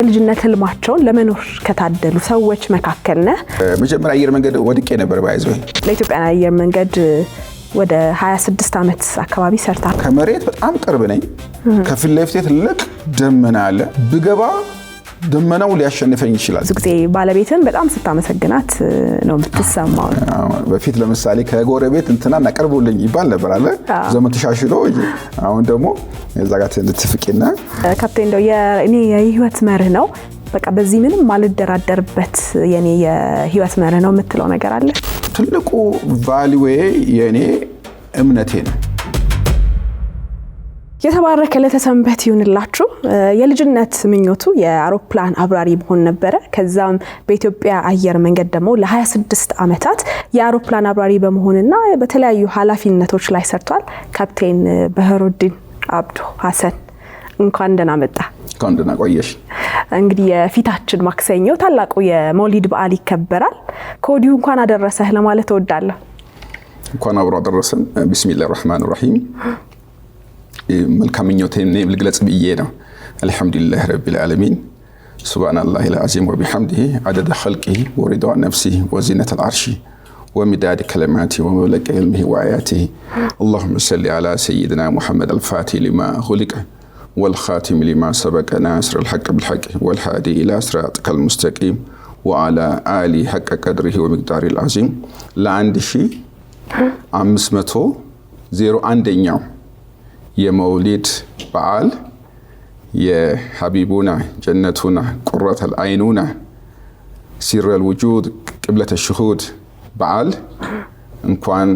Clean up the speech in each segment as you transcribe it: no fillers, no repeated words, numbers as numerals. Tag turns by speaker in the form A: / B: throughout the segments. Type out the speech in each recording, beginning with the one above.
A: ልጅነት ህልማቸውን ለመኖር ከታደሉ ሰዎች መካከል ነህ።
B: መጀመሪያ አየር መንገድ ወድቄ ነበር ባይዘው
A: ለኢትዮጵያ አየር መንገድ ወደ 26 አመት አካባቢ ሰርታ
B: ከመሬት በጣም ቅርብ ነኝ። ከፊት ለፊቴ ትልቅ ደመና አለ። ብገባ ደመናው ሊያሸንፈኝ ይችላል።
A: ብዙ ጊዜ ባለቤትን በጣም ስታመሰግናት ነው የምትሰማው።
B: በፊት ለምሳሌ ከጎረቤት እንትና አቀርቡልኝ ይባል ነበር አለ ዘመን ተሻሽሎ አሁን ደግሞ እዛ ጋር ትፍቂና
A: ካፕቴን እንደው የኔ የህይወት መርህ ነው በቃ በዚህ ምንም ማልደራደርበት የኔ የህይወት መርህ ነው የምትለው ነገር አለ?
B: ትልቁ ቫልዩዌ የኔ እምነቴ ነው።
A: የተባረከ ለተሰንበት ይሁንላችሁ። የልጅነት ምኞቱ የአውሮፕላን አብራሪ መሆን ነበር። ከዛም በኢትዮጵያ አየር መንገድ ደግሞ ለ26 አመታት የአውሮፕላን አብራሪ በመሆንና በተለያዩ ኃላፊነቶች ላይ ሰርቷል። ካፕቴን በህሩዲን አብዱ ሐሰን እንኳን ደህና መጣ።
B: እንኳን ደህና ቆየሽ።
A: እንግዲህ የፊታችን ማክሰኞ ታላቁ የመውሊድ በዓል ይከበራል። ከወዲሁ እንኳን አደረሰህ ለማለት እወዳለሁ።
B: እንኳን አብሮ አደረሰን። ቢስሚላሂር ረህማኒር ረሂም። መልካም ምኞቴን ልግለጽ ብዬ ነው። አልሐምዱሊላህ ረቢል ዓለሚን ሱብሃነላሂል አዚም ወቢሐምዲሂ አደደ ኸልቂሂ ወሪዷ ነፍሲሂ ወዚነተል አርሺ ومداد كلماته ومبلغ علمه وآياته اللهم صل على سيدنا محمد الفاتح لما خلق والخاتم لما سبق ناصر الحق بالحق والهادي إلى صراطك المستقيم وعلى آله حق قدره ومقداره العظيم لعند شي 501ኛው የመውሊድ በዓል የሐቢቡና ጀነቱና ቁረተል አይኑና ሲረል ውጁድ ቅብለተ ሽሁድ በዓል እንኳን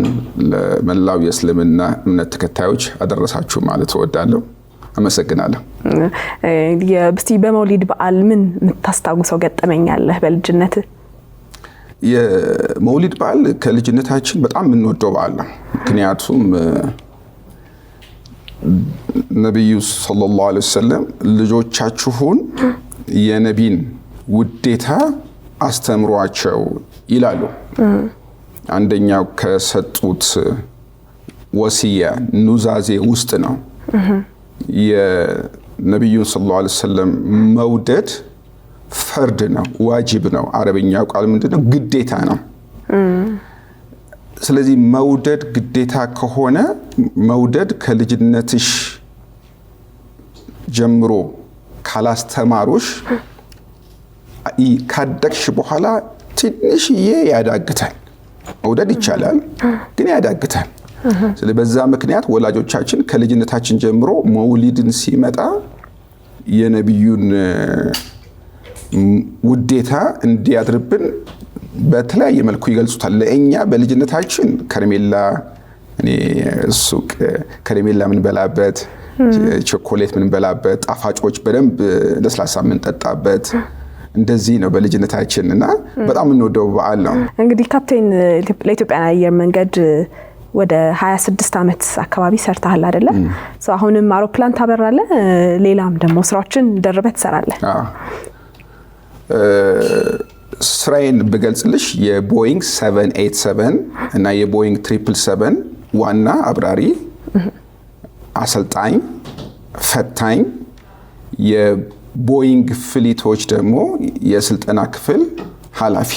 B: ለመላው የእስልምና እምነት ተከታዮች አደረሳችሁ ማለት እወዳለሁ። አመሰግናለሁ።
A: የብስቲ በመውሊድ በዓል ምን የምታስታውሰው ገጠመኝ አለ በልጅነት?
B: የመውሊድ በዓል ከልጅነታችን በጣም የምንወደው በዓል ነው። ምክንያቱም ነብዩ ሰለላሁ ዐለይሂ ወሰለም ልጆቻችሁን የነቢን ውዴታ አስተምሯቸው ይላሉ። አንደኛው ከሰጡት ወሲያ ኑዛዜ ውስጥ ነው የነብዩ ሰለላሁ ዐለይሂ ወሰለም መውደድ ፈርድ ነው፣ ዋጅብ ነው። አረብኛው ቃል ምንድነው? ግዴታ ነው። ስለዚህ መውደድ ግዴታ ከሆነ መውደድ ከልጅነትሽ ጀምሮ ካላስተማሩሽ ካደግሽ በኋላ ትንሽዬ ያዳግታል። መውደድ ይቻላል ግን ያዳግታል። ስለዚህ በዛ ምክንያት ወላጆቻችን ከልጅነታችን ጀምሮ መውሊድን ሲመጣ የነብዩን ውዴታ እንዲያድርብን በተለያየ መልኩ ይገልጹታል። ለእኛ በልጅነታችን ከረሜላ እኔ ሱቅ ከረሜላ ምን በላበት ቾኮሌት ምን በላበት ጣፋጮች በደንብ ለስላሳ ምን ጠጣበት እንደዚህ ነው በልጅነታችን እና በጣም እንወደው በዓል ነው።
A: እንግዲህ ካፕቴን ለኢትዮጵያ አየር መንገድ ወደ 26 አመት አካባቢ ሰርተሃል አይደለ? አሁንም አውሮፕላን ታበራለህ፣ ሌላም ደግሞ ስራዎችን ደርበህ ትሰራለህ።
B: ስራዬን በገልጽልሽ የቦይንግ 787 እና የቦይንግ 777 ዋና አብራሪ፣ አሰልጣኝ፣ ፈታኝ፣ የቦይንግ ፍሊቶች ደግሞ የስልጠና ክፍል ኃላፊ።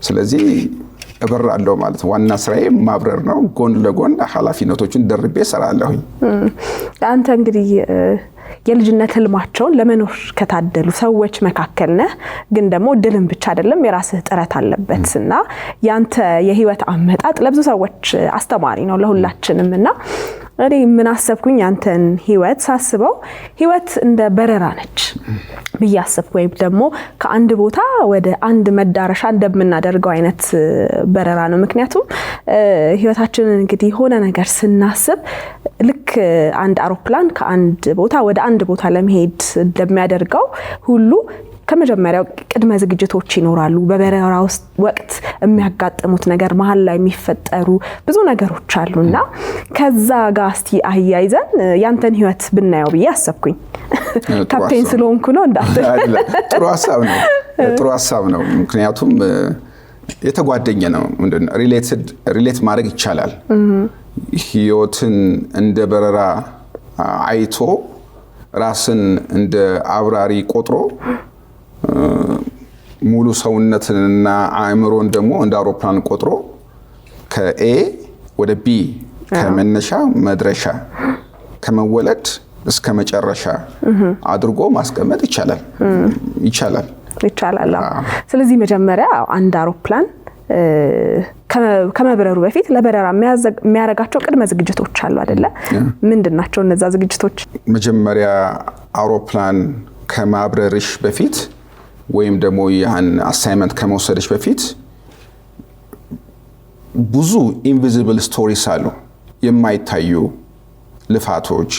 B: ስለዚህ እበራለሁ ማለት ነው። ዋና ስራዬ ማብረር ነው። ጎን ለጎን ኃላፊነቶችን ደርቤ እሰራለሁ።
A: አንተ እንግዲህ የልጅነት ህልማቸውን ለመኖር ከታደሉ ሰዎች መካከል ነህ። ግን ደግሞ ድልም ብቻ አይደለም የራስህ ጥረት አለበትና ያንተ የህይወት አመጣጥ ለብዙ ሰዎች አስተማሪ ነው ለሁላችንም። እና እኔ ምን አሰብኩኝ ያንተን ህይወት ሳስበው ህይወት እንደ በረራ ነች ብዬ አሰብኩ። ወይም ደግሞ ከአንድ ቦታ ወደ አንድ መዳረሻ እንደምናደርገው አይነት በረራ ነው። ምክንያቱም ህይወታችንን እንግዲህ ሆነ ነገር ስናስብ ልክ አንድ አውሮፕላን ከአንድ ቦታ ወደ አንድ ቦታ ለመሄድ እንደሚያደርገው ሁሉ ከመጀመሪያው ቅድመ ዝግጅቶች ይኖራሉ። በበረራ ወቅት የሚያጋጥሙት ነገር መሃል ላይ የሚፈጠሩ ብዙ ነገሮች አሉና ከዛ ጋር እስቲ አያይዘን ያንተን ህይወት ብናየው ብዬ አሰብኩኝ። ካፕቴን ስለሆንኩ ነው እንዳትል።
B: ጥሩ ሐሳብ ነው። ምክንያቱም የተጓደኘ ነው። ምንድነው ሪሌት ማድረግ ይቻላል። ህይወትን እንደ በረራ አይቶ ራስን እንደ አብራሪ ቆጥሮ ሙሉ ሰውነትንና አእምሮን ደግሞ እንደ አውሮፕላን ቆጥሮ ከኤ ወደ ቢ ከመነሻ መድረሻ ከመወለድ እስከ መጨረሻ አድርጎ ማስቀመጥ ይቻላል።
A: ስለዚህ መጀመሪያ አንድ አውሮፕላን ከመብረሩ በፊት ለበረራ የሚያረጋቸው ቅድመ ዝግጅቶች አሉ አይደለ? ምንድናቸው እነዛ ዝግጅቶች?
B: መጀመሪያ አውሮፕላን ከማብረርሽ በፊት ወይም ደግሞ ያን አሳይመንት ከመውሰድሽ በፊት ብዙ ኢንቪዚብል ስቶሪስ አሉ። የማይታዩ ልፋቶች፣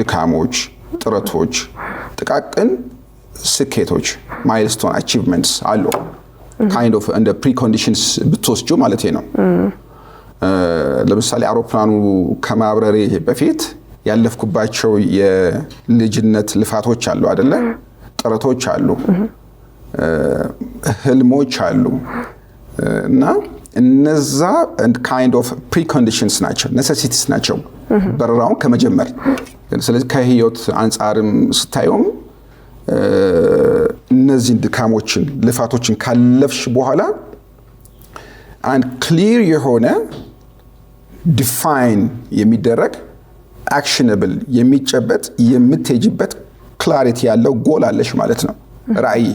B: ድካሞች፣ ጥረቶች፣ ጥቃቅን ስኬቶች ማይልስቶን አቺቭመንትስ አሉ። kind of እንደ ፕሪኮንዲሽንስ ብትወስጂው ማለት ነው። ለምሳሌ አውሮፕላኑ ከማብረሬ በፊት ያለፍኩባቸው የልጅነት ልፋቶች አሉ አይደለ? ጥረቶች አሉ፣ ህልሞች አሉ እና እነዛ kind of preconditions ናቸው፣ necessities ናቸው በረራውን ከመጀመር። ስለዚህ ከህይወት አንጻርም ስታዩም እነዚህን ድካሞችን ልፋቶችን ካለፍሽ በኋላ አንድ ክሊር የሆነ ዲፋይን የሚደረግ አክሽነብል የሚጨበጥ የምትሄጂበት ክላሪቲ ያለው ጎል አለሽ ማለት ነው። ራዕይ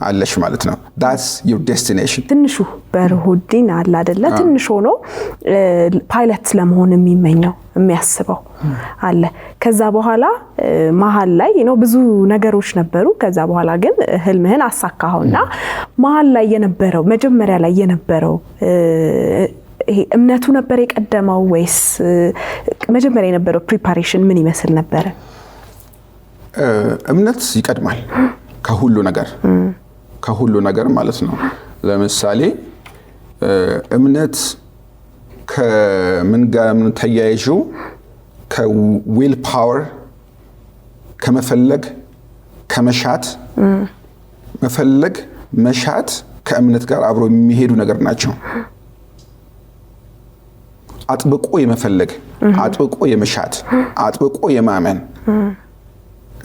B: አለሽ ማለት ነው። that's your destination።
A: ትንሹ በርሁዲን አለ አይደለ? ትንሽ ሆኖ ፓይለት ለመሆን የሚመኘው የሚያስበው አለ። ከዛ በኋላ መሃል ላይ ብዙ ነገሮች ነበሩ። ከዛ በኋላ ግን ህልምህን አሳካኸውና መሃል ላይ የነበረው መጀመሪያ ላይ የነበረው ይሄ እምነቱ ነበር የቀደመው ወይስ መጀመሪያ የነበረው ፕሪፓሬሽን ምን ይመስል ነበር?
B: እምነት ይቀድማል ከሁሉ ነገር ማለት ነው። ለምሳሌ እምነት ከምን ጋር ምን ተያይዤው ከዊል ፓወር ከመፈለግ ከመሻት መፈለግ መሻት ከእምነት ጋር አብሮ የሚሄዱ ነገር ናቸው። አጥብቆ የመፈለግ አጥብቆ የመሻት አጥብቆ የማመን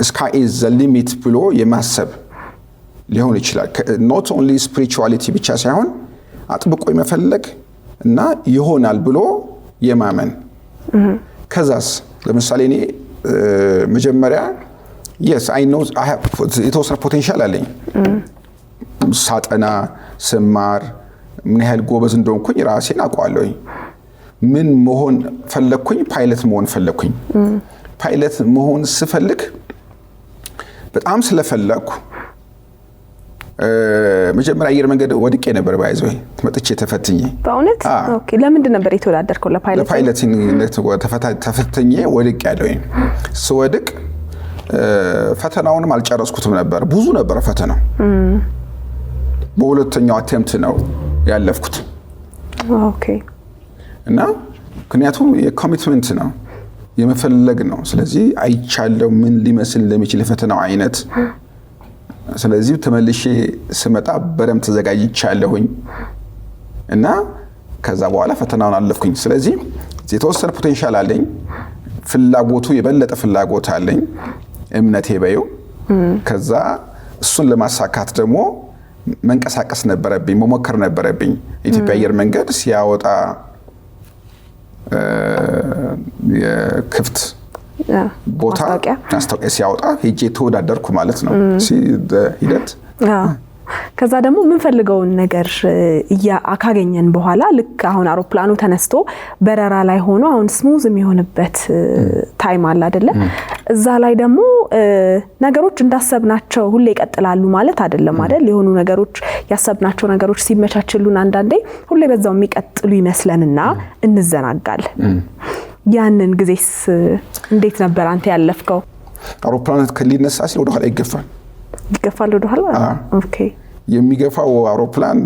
B: sky is the limit ብሎ የማሰብ ሊሆን ይችላል። not only spirituality ብቻ ሳይሆን አጥብቆ የመፈለግ እና ይሆናል ብሎ የማመን። ከዛስ ለምሳሌ እኔ መጀመሪያ yes I know I have የተወሰነ ፖቴንሻል አለኝ። ሳጠና ስማር ምን ያህል ጎበዝ እንደሆንኩኝ ራሴን አውቀዋለሁ። ምን መሆን ፈለኩኝ? ፓይለት መሆን ፈለኩኝ። ፓይለት መሆን ስፈልግ በጣም ስለፈለኩ መጀመሪያ አየር መንገድ ወድቄ ነበር ባይዘው መጥቼ ተፈትኜ።
A: በእውነት ኦኬ። ለምንድን ነበር የተወዳደርከው?
B: ለፓይለቲንግ ተፈትኜ ወድቄ ያለኝ። ስወድቅ ፈተናውንም አልጨረስኩትም ነበር። ብዙ ነበር ፈተናው። በሁለተኛው አቴምፕት ነው ያለፍኩት።
A: ኦኬ።
B: እና ምክንያቱም የኮሚትመንት ነው የመፈለግ ነው። ስለዚህ አይቻለው ምን ሊመስል እንደሚችል የፈተናው አይነት። ስለዚህ ተመልሼ ስመጣ በደም ተዘጋጅቻለሁኝ እና ከዛ በኋላ ፈተናውን አለፍኩኝ። ስለዚህ የተወሰነ ፖቴንሻል አለኝ፣ ፍላጎቱ የበለጠ ፍላጎት አለኝ፣ እምነቴ በየው። ከዛ እሱን ለማሳካት ደግሞ መንቀሳቀስ ነበረብኝ፣ መሞከር ነበረብኝ። ኢትዮጵያ አየር መንገድ ሲያወጣ የክፍት ቦታ ማስታወቂያ ሲያወጣ ሄጄ ተወዳደርኩ ማለት ነው። ሂደት
A: ከዛ ደግሞ የምንፈልገውን ነገር ካገኘን በኋላ ልክ አሁን አውሮፕላኑ ተነስቶ በረራ ላይ ሆኖ አሁን ስሙዝ የሚሆንበት ታይም አለ አይደለ? እዛ ላይ ደግሞ ነገሮች እንዳሰብናቸው ሁሌ ይቀጥላሉ ማለት አይደለም አይደል? የሆኑ ነገሮች ያሰብናቸው ነገሮች ሲመቻችሉን አንዳንዴ ሁሌ በዛው የሚቀጥሉ ይመስለንና እንዘናጋለን። ያንን ጊዜስ እንዴት ነበር አንተ ያለፍከው?
B: አውሮፕላኑ ሊነሳ ሲል ወደ ኋላ ይገፋል
A: ወደ ኋላ። ኦኬ።
B: የሚገፋው አውሮፕላን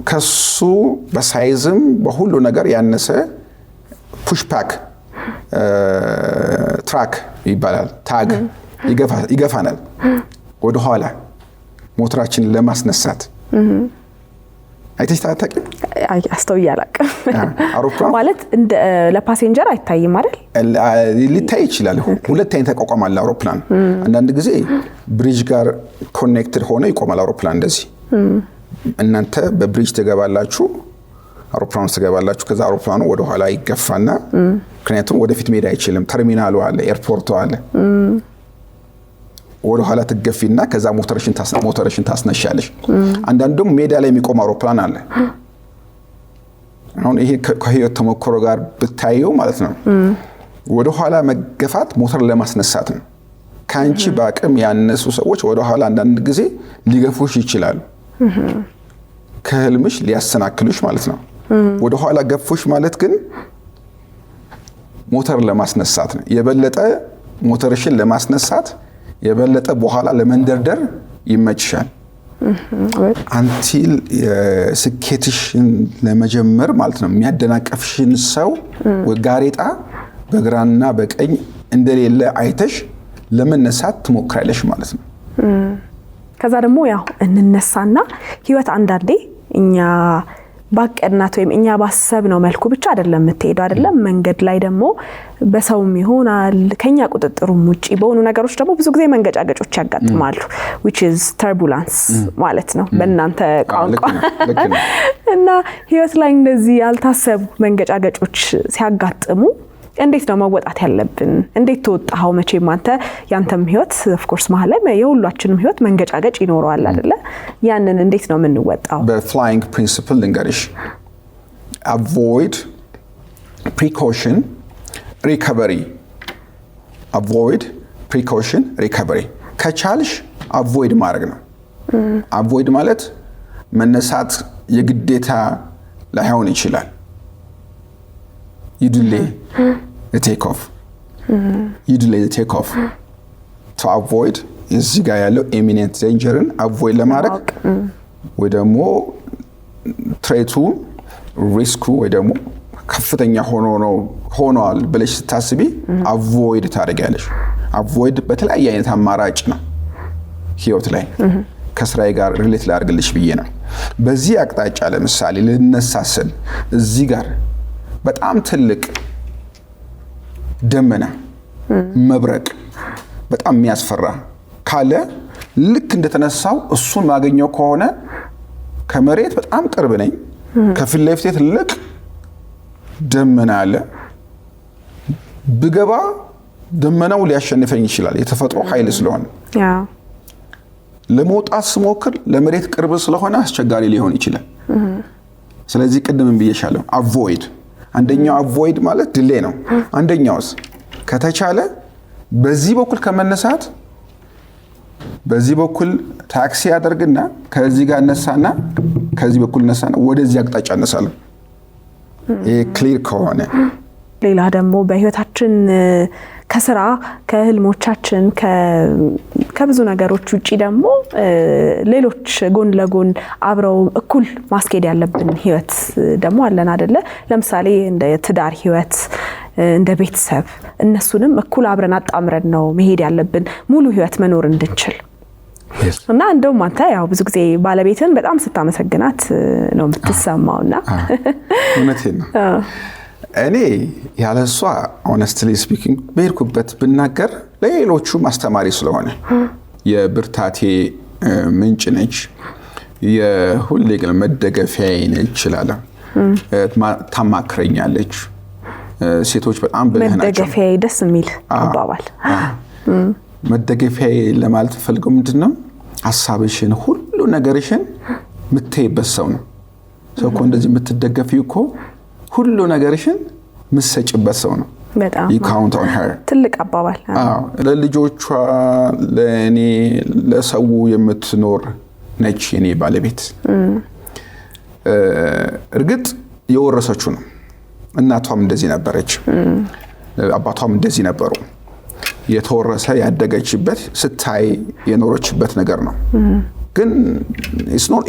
B: ከሱ በሳይዝም በሁሉ ነገር ያነሰ ፑሽ ፓክ ትራክ ይባላል ታግ ይገፋናል ወደ ኋላ ሞተራችንን ለማስነሳት። አይተሽ ታውቂም?
A: አስተውዬ አላውቅም።
B: አውሮፕላን
A: ማለት እንደ ለፓሴንጀር አይታይም አይደል?
B: ሊታይ ይችላል። ሁለት አይነት ተቋቋም አለ አውሮፕላን። አንዳንድ ጊዜ ብሪጅ ጋር ኮኔክትድ ሆነ ይቆማል አውሮፕላን እንደዚህ። እናንተ በብሪጅ ትገባላችሁ፣ አውሮፕላኑ ትገባላችሁ። ከዛ አውሮፕላኑ ወደ ኋላ ይገፋና ምክንያቱም ወደፊት መሄድ አይችልም። ተርሚናሉ አለ፣ ኤርፖርቱ አለ። ወደ ኋላ ትገፊና ከዛ ሞተርሽን ታስነሻለሽ። አንዳንዱም ሜዳ ላይ የሚቆም አውሮፕላን አለ። አሁን ይሄ ከህይወት ተሞክሮ ጋር ብታየው ማለት ነው ወደ ኋላ መገፋት ሞተር ለማስነሳት ነው። ካንቺ በአቅም ያነሱ ሰዎች ወደ ኋላ አንዳንድ ጊዜ ሊገፉሽ ይችላሉ። ከህልምሽ ሊያሰናክሉሽ ማለት ነው። ወደ ኋላ ገፉሽ ማለት ግን ሞተር ለማስነሳት ነው። የበለጠ ሞተርሽን ለማስነሳት የበለጠ በኋላ ለመንደርደር ይመችሻል። አንቲል ስኬትሽን ለመጀመር ማለት ነው የሚያደናቀፍሽን ሰው ጋሬጣ በግራና በቀኝ እንደሌለ አይተሽ ለመነሳት ትሞክራለሽ ማለት ነው።
A: ከዛ ደግሞ ያው እንነሳና ህይወት አንዳንዴ እኛ ባቀድናት ወይም እኛ ባሰብነው መልኩ ብቻ አይደለም የምትሄደው አይደለም። መንገድ ላይ ደግሞ በሰውም ይሆናል ከኛ ቁጥጥሩም ውጪ በሆኑ ነገሮች ደግሞ ብዙ ጊዜ መንገጫገጮች ያጋጥማሉ which is turbulence ማለት ነው በእናንተ ቋንቋ። እና ህይወት ላይ እንደዚህ ያልታሰቡ መንገጫገጮች ሲያጋጥሙ እንዴት ነው መወጣት ያለብን? እንዴት ተወጣው? መቼም አንተ ያንተም ህይወት of course መሀል ላይ የሁላችንም ህይወት መንገጫገጭ ይኖረዋል አይደለ? ያንን እንዴት ነው የምንወጣው?
B: በፍላይንግ ፕሪንሲፕል ልንገርሽ። avoid precaution recovery avoid precaution recovery ከቻልሽ avoid ማድረግ ነው። avoid ማለት መነሳት የግዴታ ላይሆን ይችላል። you delay the takeoff. You delay the takeoff. To avoid እዚህ ጋር ያለው imminent dangerን avoid ለማድረግ ወይ ደግሞ ትሬቱ ሪስኩ ወይ ደግሞ ከፍተኛ ሆኗል ብለሽ ስታስቢ avoid ታደርጊያለሽ። avoid በተለያየ አይነት አማራጭ ነው ህይወት ላይ ከስራዬ ጋር ሪሌት ላድርግልሽ ብዬ ነው። በዚህ አቅጣጫ ለምሳሌ ልነሳስል እዚህ ጋር በጣም ትልቅ ደመና መብረቅ በጣም የሚያስፈራ ካለ ልክ እንደተነሳው እሱን ማገኘው ከሆነ ከመሬት በጣም ቅርብ ነኝ፣ ከፊት ለፊቴ ትልቅ ደመና አለ፣ ብገባ ደመናው ሊያሸንፈኝ ይችላል የተፈጥሮ ኃይል ስለሆነ። ለመውጣት ስሞክር ለመሬት ቅርብ ስለሆነ አስቸጋሪ ሊሆን ይችላል። ስለዚህ ቅድምም ብዬሻለሁ avoid አንደኛው avoid ማለት ዲሌይ ነው። አንደኛውስ ከተቻለ በዚህ በኩል ከመነሳት በዚህ በኩል ታክሲ ያደርግና ከዚህ ጋር ነሳና ከዚህ በኩል ነሳና ወደዚህ አቅጣጫ ነሳለሁ። ይሄ ክሊር ከሆነ
A: ሌላ ደግሞ በህይወታችን ከስራ ከህልሞቻችን ከብዙ ነገሮች ውጪ ደግሞ ሌሎች ጎን ለጎን አብረው እኩል ማስኬድ ያለብን ህይወት ደግሞ አለን አይደለ? ለምሳሌ እንደ ትዳር ህይወት እንደ ቤተሰብ እነሱንም እኩል አብረን አጣምረን ነው መሄድ ያለብን ሙሉ ህይወት መኖር እንድንችል። እና እንደውም አንተ ያው ብዙ ጊዜ ባለቤትን በጣም ስታመሰግናት ነው የምትሰማውና
B: እውነቴን ነው። እኔ ያለሷ honestly speaking በርኩበት ብናገር ለሌሎቹም አስተማሪ ስለሆነ የብርታቴ ምንጭ ነች፣ የሁሌ ግን መደገፊያዬ ነች ይችላል። ታማክረኛለች። ሴቶች በጣም ብልህ ናቸው።
A: መደገፊያዬ ደስ የሚል አባባል።
B: መደገፊያዬ ለማለት ፈልገው ምንድነው ሐሳብሽን ሁሉ ነገርሽን ምትይበት ሰው ነው። ሰው እኮ እንደዚህ የምትደገፊው እኮ ሁሉ ነገርሽን ምሰጭበት ሰው ነው።
A: በጣም
B: you count on her
A: ትልቅ አባባል።
B: ለልጆቿ ለኔ ለሰው የምትኖር ነች የኔ ባለቤት። እርግጥ የወረሰችው ነው። እናቷም እንደዚህ ነበረች፣ አባቷም እንደዚህ ነበሩ። የተወረሰ ያደገችበት ስታይ የኖረችበት ነገር ነው። ግን it's not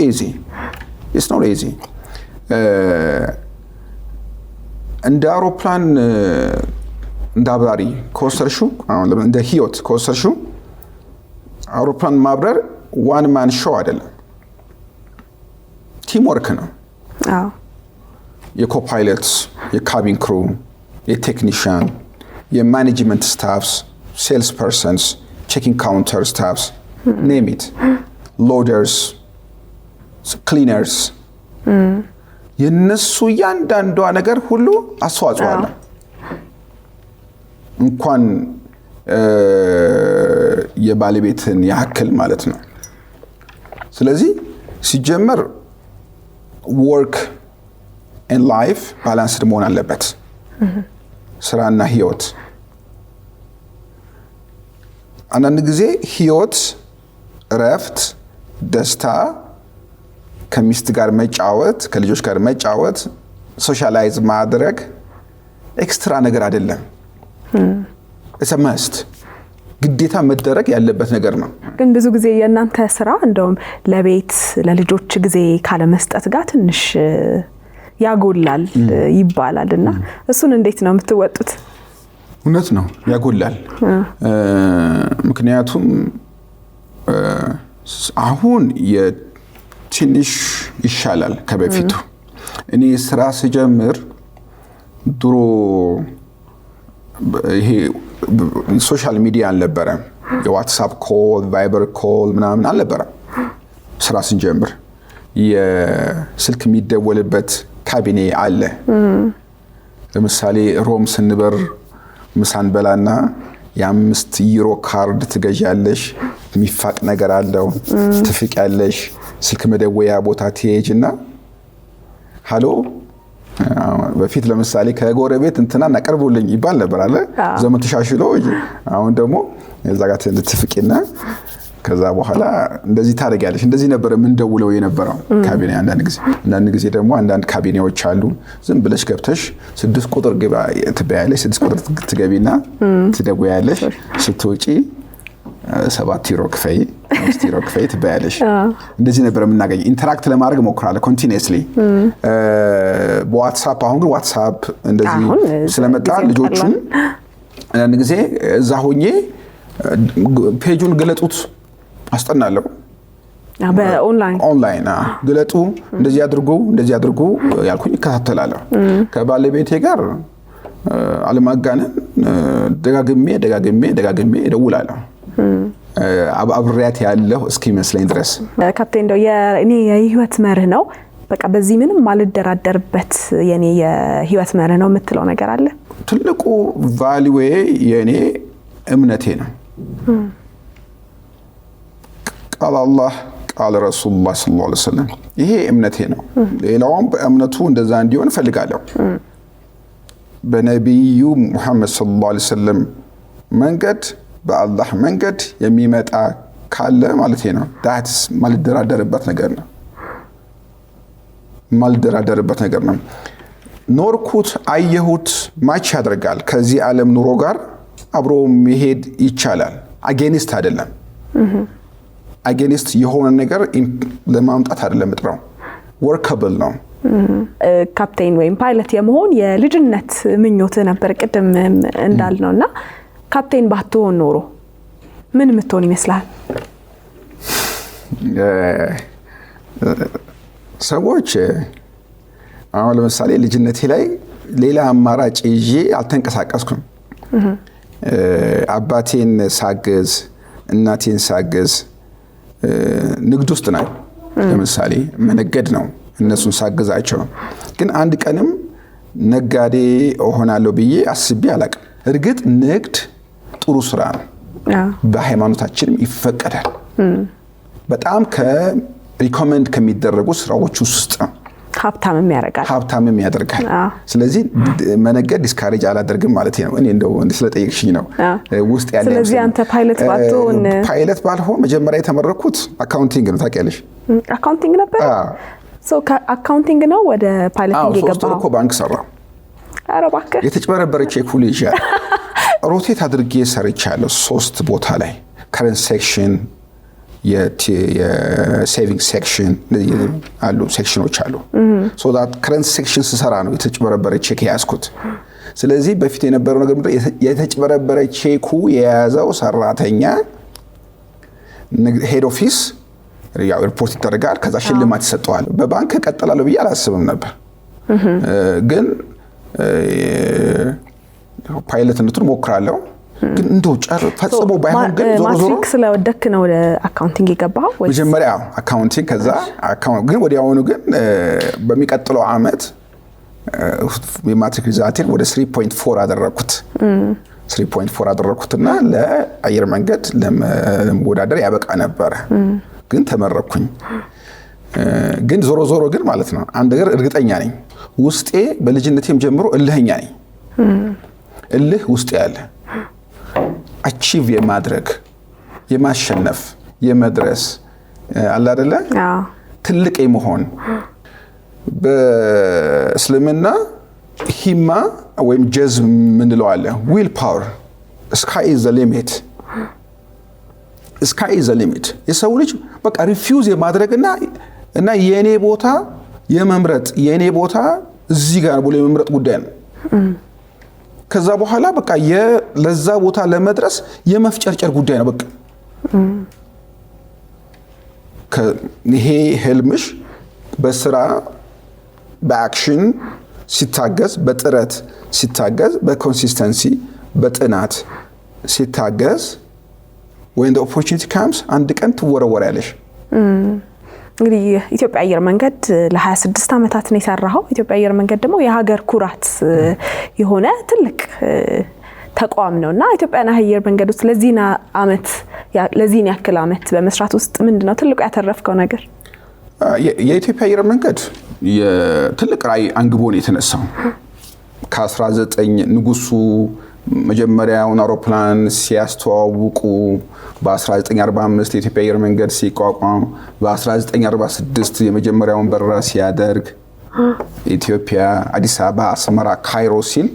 B: easy እንደ አውሮፕላን እንደ አብራሪ ከወሰድሽው እንደ ህይወት ከወሰድሽው አውሮፕላን ማብረር ዋን ማን ሾው አይደለም፣ ቲም ወርክ ነው። የኮፓይለትስ፣ የካቢን ክሩ፣ የቴክኒሽያን፣ የማኔጅመንት ስታፍስ፣ ሴልስ ፐርሰንስ፣ ቼኪንግ ካውንተር ስታፍስ ኔም ኢት ሎደርስ፣ ክሊነርስ የነሱ እያንዳንዷ ነገር ሁሉ አስተዋጽኦ አለ። እንኳን የባለቤትን ያክል ማለት ነው። ስለዚህ ሲጀመር ወርክ ኤንድ ላይፍ ባላንስድ መሆን አለበት። ስራና ህይወት። አንዳንድ ጊዜ ህይወት፣ እረፍት፣ ደስታ፣ ከሚስት ጋር መጫወት፣ ከልጆች ጋር መጫወት፣ ሶሻላይዝ ማድረግ ኤክስትራ ነገር አይደለም። እሰማስት ግዴታ መደረግ ያለበት ነገር ነው።
A: ግን ብዙ ጊዜ የእናንተ ስራ እንደውም ለቤት ለልጆች ጊዜ ካለመስጠት ጋር ትንሽ ያጎላል ይባላልና እሱን እንዴት ነው የምትወጡት?
B: እውነት ነው፣ ያጎላል። ምክንያቱም አሁን የትንሽ ይሻላል ከበፊቱ። እኔ ስራ ስጀምር ድሮ ይሄ ሶሻል ሚዲያ አልነበረም። የዋትስአፕ ኮል፣ ቫይበር ኮል ምናምን አልነበረም። ስራ ስንጀምር የስልክ የሚደወልበት ካቢኔ አለ። ለምሳሌ ሮም ስንበር ምሳን በላና የ5 ዩሮ ካርድ ትገዣለሽ። የሚፋቅ ነገር አለው። ትፍቂያለሽ። ስልክ መደወያ ቦታ ትሄጂና ሃሎ በፊት ለምሳሌ ከጎረቤት እንትና አቀርቡልኝ ይባል ነበር አለ። ዘመን ተሻሽሎ አሁን ደግሞ እዛ ጋር ትፍቂና ከዛ በኋላ እንደዚህ ታደርጊያለሽ። እንደዚህ ነበር ምን ደውለው የነበረው ካቢኔ። አንዳንድ ጊዜ ደግሞ አንዳንድ ካቢኔዎች አሉ ዝም ብለሽ ገብተሽ 6 ቁጥር ግባ ትበያለሽ። 6 ቁጥር ትገቢና ትደውያለሽ። ስትወጪ 7 ዩሮ ክፈይ፣ 5 ዩሮ ክፈይ ትበያለሽ። እንደዚህ ነበር የምናገኘው። ኢንተራክት ለማድረግ ሞክራለሁ ኮንቲኒየስሊ በዋትስአፕ። አሁን ግን ዋትስአፕ እንደዚህ ስለመጣ ልጆቹን አንዳንድ ጊዜ እዛ ሆኜ ፔጁን ገለጡት አስጠናለሁ። በኦንላይን ገለጡ፣ እንደዚህ አድርጉ ያልኩኝ እከታተላለሁ። ከባለቤቴ ጋር አለማጋነን ደጋግሜ እደውላለሁ። አብሬያት ያለሁ እስኪመስለኝ ድረስ።
A: ካፕቴን እንደው የኔ የህይወት መርህ ነው በቃ በዚህ ምንም ማልደራደርበት የኔ የህይወት መርህ ነው የምትለው ነገር አለ?
B: ትልቁ ቫልዩዌ የኔ እምነቴ ነው። ቃል አላህ ቃል ረሱሉላህ ሰለላሁ ዐለይሂ ወሰለም፣ ይሄ እምነቴ ነው። ሌላውም በእምነቱ እንደዛ እንዲሆን እፈልጋለሁ። በነቢዩ ሙሐመድ ሰለላሁ ዐለይሂ ወሰለም መንገድ፣ በአላህ መንገድ የሚመጣ ካለ ማለት ነው ዳትስ ማልደራደርበት ነገር ነው። ኖርኩት፣ አየሁት፣ ማች ያደርጋል። ከዚህ ዓለም ኑሮ ጋር አብሮ መሄድ ይቻላል። አጌኒስት አይደለም። አጌኒስት የሆነ ነገር ለማምጣት አይደለም ጥራው፣ ወርከብል ነው።
A: ካፕቴን ወይም ፓይለት የመሆን የልጅነት ምኞት ነበር ቅድም እንዳልነውና ካፕቴን ባትሆን ኖሮ ምን ምትሆን ይመስላል?
B: ሰዎች አሁን ለምሳሌ ልጅነቴ ላይ ሌላ አማራጭ ይዤ አልተንቀሳቀስኩም። አባቴን ሳገዝ፣ እናቴን ሳገዝ ንግድ ውስጥ ነው። ለምሳሌ መነገድ ነው እነሱን ሳገዛቸው። ግን አንድ ቀንም ነጋዴ እሆናለሁ ብዬ አስቤ አላቅም። እርግጥ ንግድ ጥሩ ስራ ነው፣ በሃይማኖታችንም ይፈቀዳል። በጣም ከሪኮመንድ ከሚደረጉ ስራዎች ውስጥ ነው። ሀብታምም ያደርጋል። ስለዚህ መነገድ ዲስካሬጅ አላደርግም ማለት ነው። እኔ እንደው ስለጠየቅሽኝ ነው ውስጥ ያለ።
A: ስለዚህ አንተ ፓይለት
B: ባልሆን መጀመሪያ የተመረኩት አካውንቲንግ ነው። ታውቂያለሽ?
A: አካውንቲንግ ነበር። ከአካውንቲንግ ነው ወደ ፓይለቲንግ የገባው?
B: እኮ ባንክ ሰራው።
A: ኧረ እባክህ።
B: የተጭበረበረ ቼክ ሁሉ ይሻል ሮቴት አድርጌ ሰርቻለሁ 3 ቦታ ላይ ከረንት ሴክሽን፣ የሴቪንግ ሴክሽን አሉ፣ ሴክሽኖች አሉ። ሶ ዳት ከረንት ሴክሽን ስሰራ ነው የተጭበረበረ ቼክ ያዝኩት። ስለዚህ በፊት የነበረው ነገር ምንድነው? የተጭበረበረ ቼኩ የያዘው ሰራተኛ ሄድ ኦፊስ ያው ሪፖርት ይደረጋል። ከዛ ሽልማት ይሰጠዋል። በባንክ እቀጥላለሁ ብዬ አላስብም ነበር። ግን ፓይለትነቱን ሞክራለሁ። ግን እንደው ፈጽሞ ባይሆን ግን ዞሮ
A: ማትሪክ ስለወደክ ነው ወደ አካውንቲንግ የገባው ወይ?
B: መጀመሪያ አካውንቲንግ ከዛ ግን ወዲያውኑ ግን በሚቀጥለው አመት የማትሪክ ሪዛልቴን ወደ 3.4 አደረኩት። 3.4 አደረኩትና ለአየር መንገድ ለመወዳደር ያበቃ ነበረ። ግን ተመረኩኝ። ግን ዞሮ ግን ማለት ነው አንድ ነገር እርግጠኛ ነኝ፣ ውስጤ በልጅነቴም ጀምሮ እልህኛ ነኝ። እልህ ውስጤ ያለ አቺቭ የማድረግ የማሸነፍ የመድረስ አለ አይደለ ትልቅ የመሆን በእስልምና ሂማ ወይም ጀዝም ምንለው አለ ዊል ፓወር ስካይ ኢዝ ዘ ሊሚት ስካይ ኢዝ ዘ ሊሚት የሰው ልጅ በቃ ሪፊውዝ የማድረግና የኔ ቦታ የመምረጥ የኔ ቦታ እዚህ ጋር ብሎ የመምረጥ ጉዳይ ነው። ከዛ በኋላ በቃ ለዛ ቦታ ለመድረስ የመፍጨርጨር ጉዳይ ነው። በቃ ይሄ ህልምሽ በስራ በአክሽን ሲታገዝ በጥረት ሲታገዝ በኮንሲስተንሲ በጥናት ሲታገዝ when the opportunity comes አንድ ቀን ትወረወሪያለሽ።
A: እንግዲህ ኢትዮጵያ አየር መንገድ ለ26 ዓመታት ነው የሰራው። ኢትዮጵያ አየር መንገድ ደግሞ የሀገር ኩራት የሆነ ትልቅ ተቋም ነውና ኢትዮጵያ አየር መንገድ ውስጥ ለዚህን ያክል ዓመት በመስራት ውስጥ ምንድነው ትልቁ ያተረፍከው ነገር?
B: የኢትዮጵያ አየር መንገድ የትልቅ ራዕይ አንግቦ ነው የተነሳው። ከ19 ንጉሱ መጀመሪያውን አውሮፕላን ሲያስተዋውቁ በ1945 የኢትዮጵያ አየር መንገድ ሲቋቋም በ1946 የመጀመሪያውን በረራ ሲያደርግ ኢትዮጵያ አዲስ አበባ አስመራ ካይሮ ሲል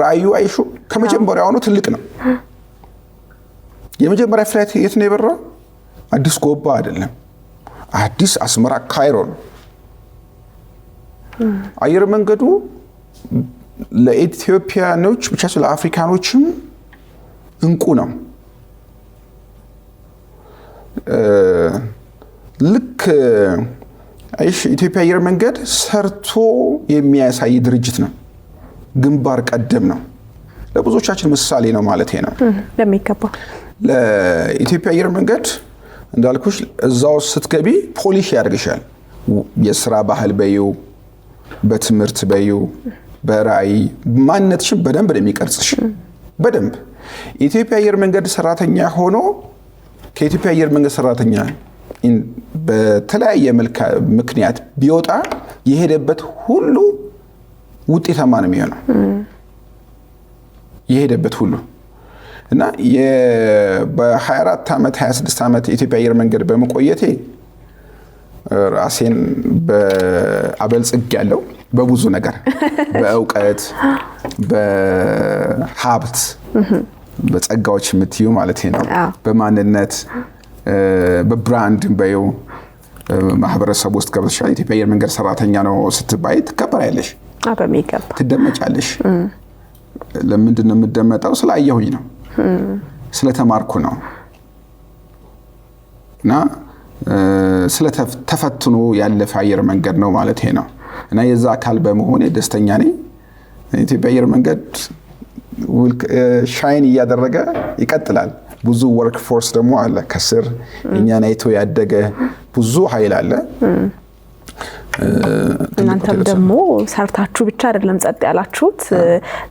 B: ራዕዩ አይሹ ከመጀመሪያው ትልቅ ነው። የመጀመሪያ ፍላይት የት ነው የበረረው? አዲስ ጎባ አይደለም፣ አዲስ አስመራ ካይሮ ነው። አየር መንገዱ ለኢትዮጵያኖች ብቻ ሳይሆን ለአፍሪካኖችም እንቁ ነው። ልክ ኢትዮጵያ አየር መንገድ ሰርቶ የሚያሳይ ድርጅት ነው። ግንባር ቀደም ነው። ለብዙዎቻችን ምሳሌ ነው ማለት ነው።
A: ለሚገባ
B: ለኢትዮጵያ አየር መንገድ እንዳልኩሽ እዛው ስትገቢ ፖሊሽ ያደርግሻል። የሥራ ባህል በዩ በትምህርት በዩ በራዕይ ማንነትሽን በደንብ የሚቀርጽሽ በደንብ ኢትዮጵያ አየር መንገድ ሰራተኛ ሆኖ ከኢትዮጵያ አየር መንገድ ሰራተኛ በተለያየ ምክንያት ቢወጣ የሄደበት ሁሉ ውጤታማ ነው የሚሆነው። የሄደበት ሁሉ እና በ24 ዓመት 26 ዓመት ኢትዮጵያ አየር መንገድ በመቆየቴ ራሴን በአበልጽግ ያለው በብዙ ነገር በእውቀት በሀብት በጸጋዎች የምትዩ ማለት ነው። በማንነት በብራንድ በየው ማህበረሰብ ውስጥ ገብተሻል። ኢትዮጵያ አየር መንገድ ሰራተኛ ነው ስትባይ ትከበሪያለሽ፣ ትደመጫለሽ። ለምንድን ነው የምደመጠው? ስላየሁኝ ነው፣ ስለተማርኩ ነው እና ስለተፈትኖ ያለፈ አየር መንገድ ነው ማለት ነው። እና የዛ አካል በመሆኔ ደስተኛ ነኝ። ኢትዮጵያ አየር መንገድ ሻይን እያደረገ ይቀጥላል። ብዙ ወርክ ፎርስ ደግሞ አለ ከስር እኛን አይቶ ያደገ ብዙ ኃይል አለ።
A: እናንተም ደግሞ ሰርታችሁ ብቻ አይደለም ጸጥ ያላችሁት፣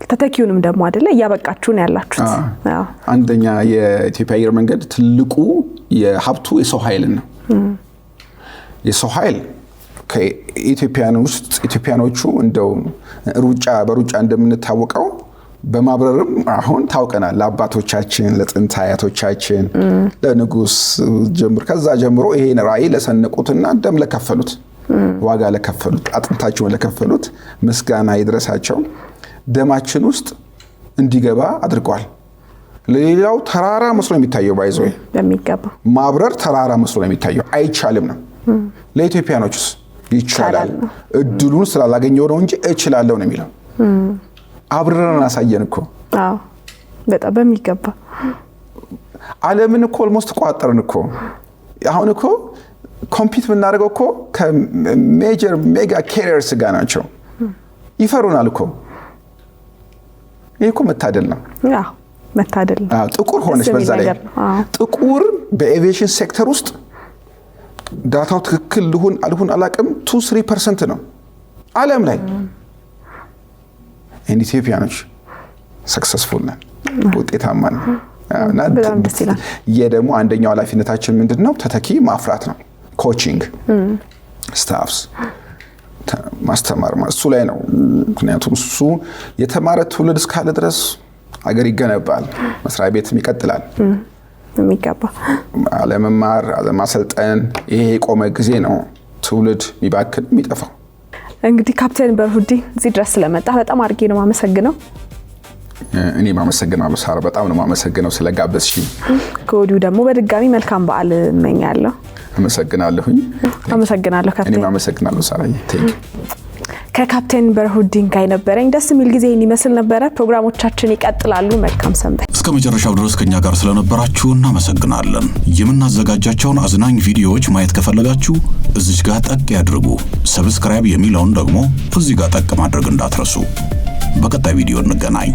A: ተተኪውንም ደግሞ አይደለ እያበቃችሁ ነው ያላችሁት።
B: አንደኛ የኢትዮጵያ አየር መንገድ ትልቁ የሀብቱ የሰው ኃይል ነው። የሰው ኃይል ኢትዮጵያኖቹ እንደው በሩጫ እንደምንታወቀው በማብረርም አሁን ታውቀናል። ለአባቶቻችን ለጥንት አያቶቻችን ለንጉስ ከዛ ጀምሮ ይሄን ራዕይ ለሰነቁትና ደም ለከፈሉት ዋጋ ለከፈሉት አጥንታቸውን ለከፈሉት ምስጋና ይድረሳቸው። ደማችን ውስጥ እንዲገባ አድርጓል። ለሌላው ተራራ መስሎ የሚታየው ባይዞይ
A: በሚገባ
B: ማብረር ተራራ መስሎ የሚታየው አይቻልም ነው። ለኢትዮጵያኖችስ ይቻላል። እድሉን ስላላገኘው ነው እንጂ እችላለሁ ነው የሚለው። አብረን አሳየን እኮ።
A: አዎ በጣም በሚገባ
B: ዓለምን እኮ ኦልሞስት ቋጠርን እኮ። አሁን እኮ ኮምፒት የምናደርገው እኮ ከሜጀር ሜጋ ካሪየርስ ጋር ናቸው። ይፈሩናል እኮ። ይሄ እኮ መታደል ነው።
A: መታደል ነው።
B: ጥቁር ሆነች በዛ ላይ ጥቁር በኤቪዬሽን ሴክተር ውስጥ ዳታው ትክክል አልሁን አላቅም 2-3% ነው ዓለም ላይ። ኢትዮጵያኖች ሰክሰስፉል ነን፣ ውጤታማ ነን። የደግሞ አንደኛው ኃላፊነታችን ምንድነው? ተተኪ ማፍራት ነው። ኮቺንግ ስታፍስ ማስተማር እሱ ላይ ነው። ምክንያቱም እሱ የተማረ ትውልድ እስካለ ድረስ አገር ይገነባል፣ መስሪያ ቤትም ይቀጥላል።
A: የሚገባ
B: አለመማር አለማሰልጠን ይሄ የቆመ ጊዜ ነው ትውልድ የሚባክን የሚጠፋው።
A: እንግዲህ ካፕቴን በርሁዲን እዚህ ድረስ ስለመጣ በጣም አድርጌ ነው ማመሰግነው።
B: እኔ ማመሰግናለሁ ሳራ፣ በጣም ነው ማመሰግነው ስለጋበዝሽኝ።
A: ከወዲሁ ደግሞ በድጋሚ መልካም በዓል እመኛለሁ።
B: አመሰግናለሁኝ።
A: አመሰግናለሁ ካፕቴን።
B: እኔ ማመሰግናለሁ ሳራዬ። ቴንክ
A: ከካፕቴን በርሁዲን ጋር የነበረኝ ደስ የሚል ጊዜ ይመስል ነበረ። ፕሮግራሞቻችን ይቀጥላሉ። መልካም ሰንበት።
C: እስከ መጨረሻው ድረስ ከኛ ጋር ስለነበራችሁ እናመሰግናለን። የምናዘጋጃቸውን አዝናኝ ቪዲዮዎች ማየት ከፈለጋችሁ እዚህ ጋር ጠቅ ያድርጉ። ሰብስክራይብ የሚለውን ደግሞ እዚህ ጋር ጠቅ ማድረግ እንዳትረሱ። በቀጣይ ቪዲዮ እንገናኝ።